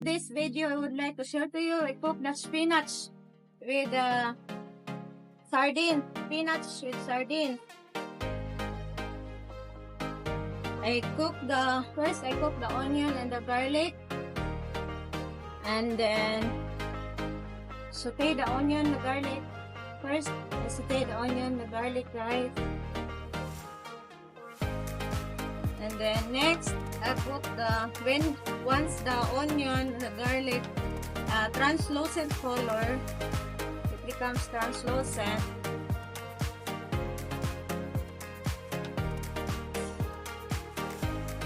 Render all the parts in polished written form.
This video, I would like to share to you, I cook the spinach with sardine. Spinach with sardine. First I cook the onion and the garlic. And then saute the onion, the garlic. First, I saute the onion, the garlic, right? And then next, I put once the onion, the garlic, translucent color, it becomes translucent.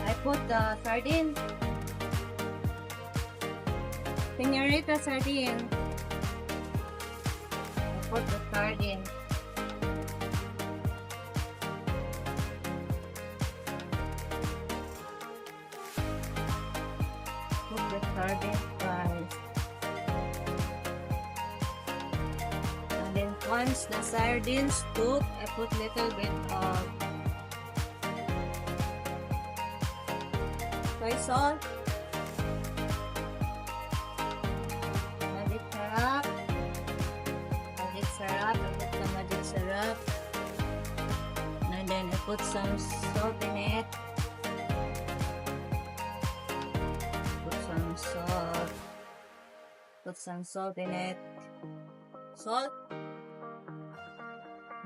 I put the sardine, señorita sardine. I put the sardine. Sardine fries. And then once the sardines cook, I put little bit of soy salt, magic syrup, I put some magic syrup, and then I put some salt in it. Put some salt in it. Salt.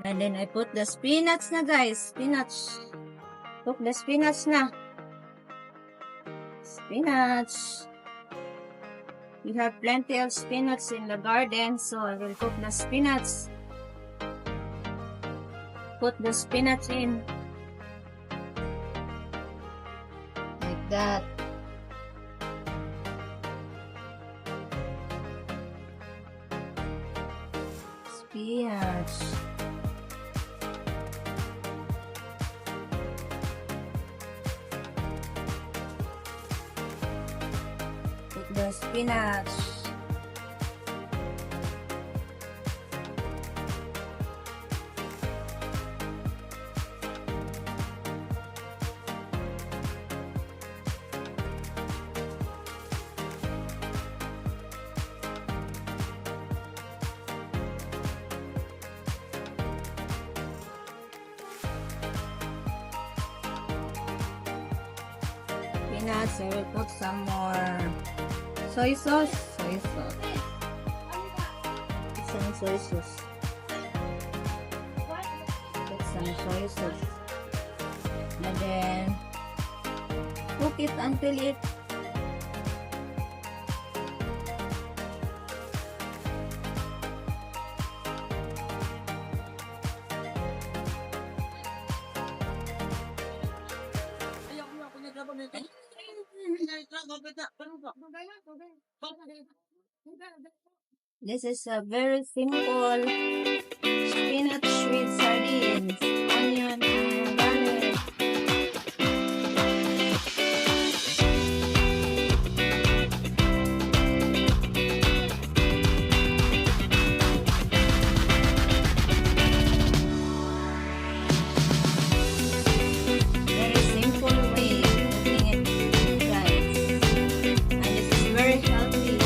And then I put the spinach na, guys. Spinach. Cook the spinach na. Spinach. We have plenty of spinach in the garden, so I will cook the spinach. Put the spinach in. Like that. Spinach. Put the spinach. I will put some more soy sauce. Put some soy sauce. Put some soy sauce. And then cook it until it This is a very simple spinach with sardines, onion, and garlic. Very simple way of cooking it, guys. And this is very healthy.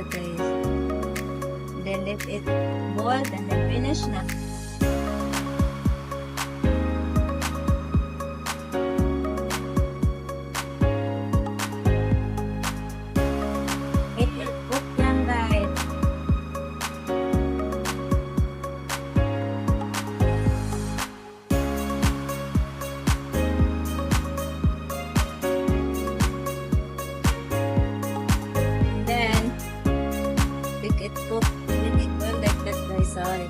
guys. Then let it boil and then finish na. It will cook lang guys. Sorry.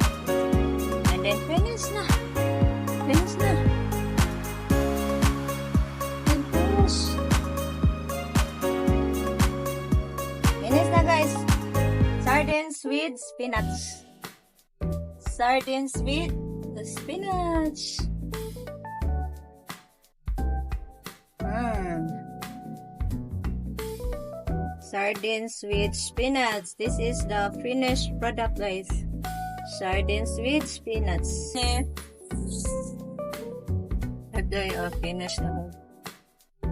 And then finish na. Finish na. And finish. Finish na guys. Sardines with spinach. Sardines with the spinach. Sardines with spinach. This is the finished product guys. Sardines with spinach. Aday, finish na.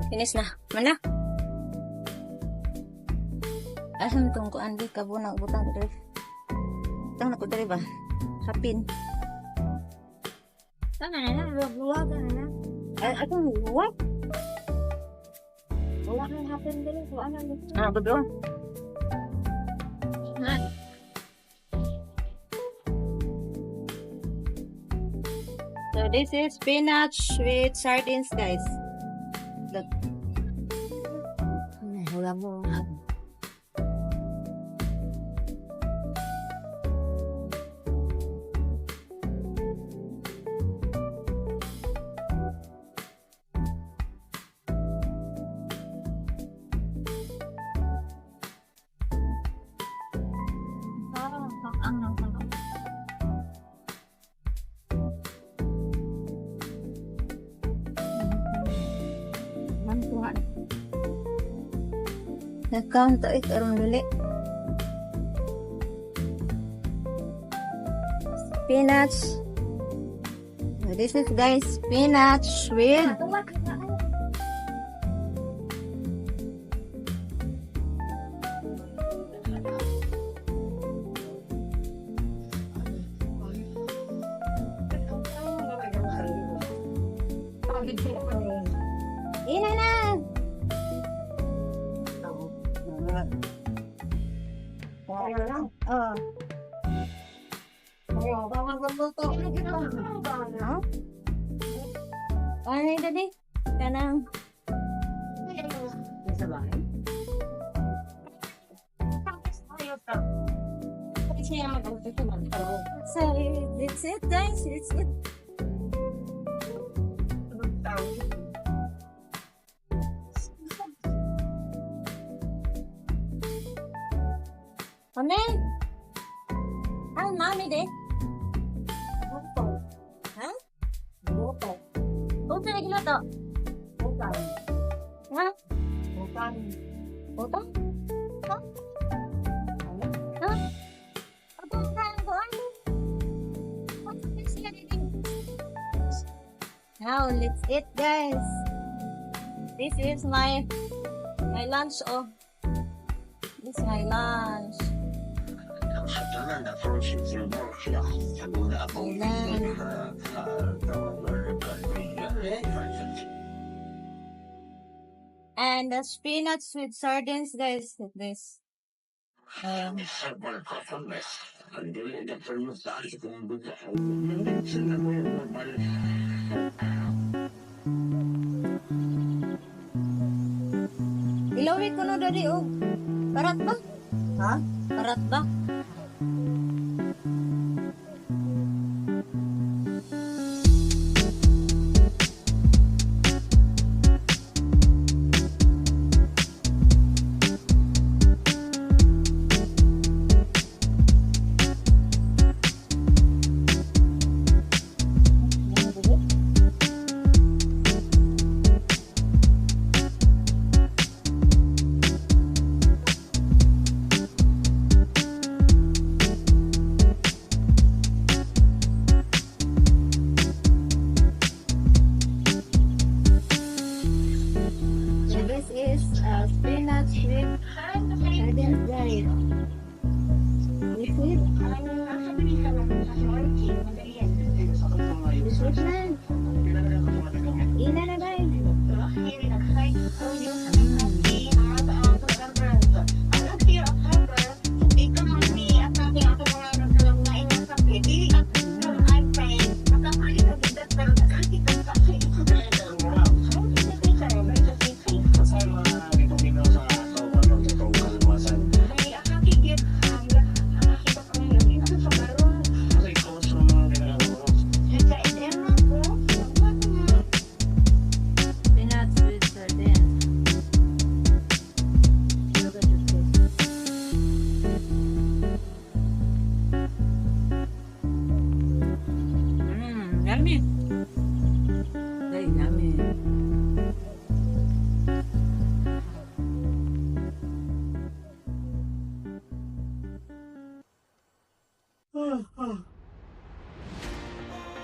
Finish na. Mana? Asan itong kuan di kabuna butang ko dali. Butang na ko dali ba? Hapin. Tama na na. Buwag na na. Atong buwag? Buwag na hapin dali. Buwag na dali. Betul. So this is spinach with sardines, guys. Look. Nag-count to it aron dili. Spinach. This is guys spinach with ina na. Ano yung dali? Kanang so it's it guys, it's it. Amen. Ang mami de. Ha? Buto lagi na to. Bukan. Ha? Bukan. Bukan? Ha? Ha? Bukan ko ano? Now let's eat guys. This is my lunch oh. This is my lunch. And the spinach with sardines, guys. This. Ilawin ko na dari oh. Parat ba? Ha? Parat ba? namin.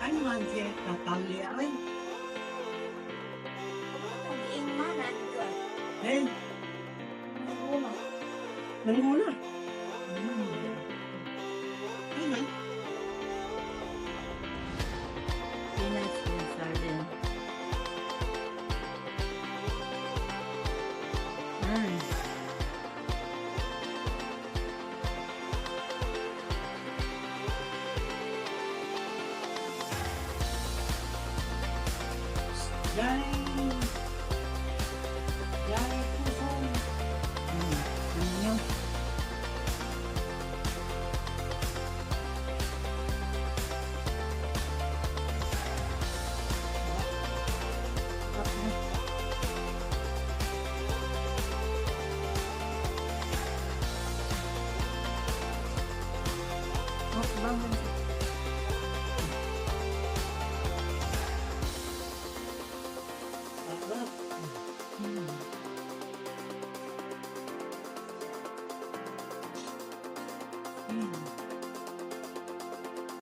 Ano man siya tatali ay? Eh, nalula. Ay man. Spinach and sardines. Guys.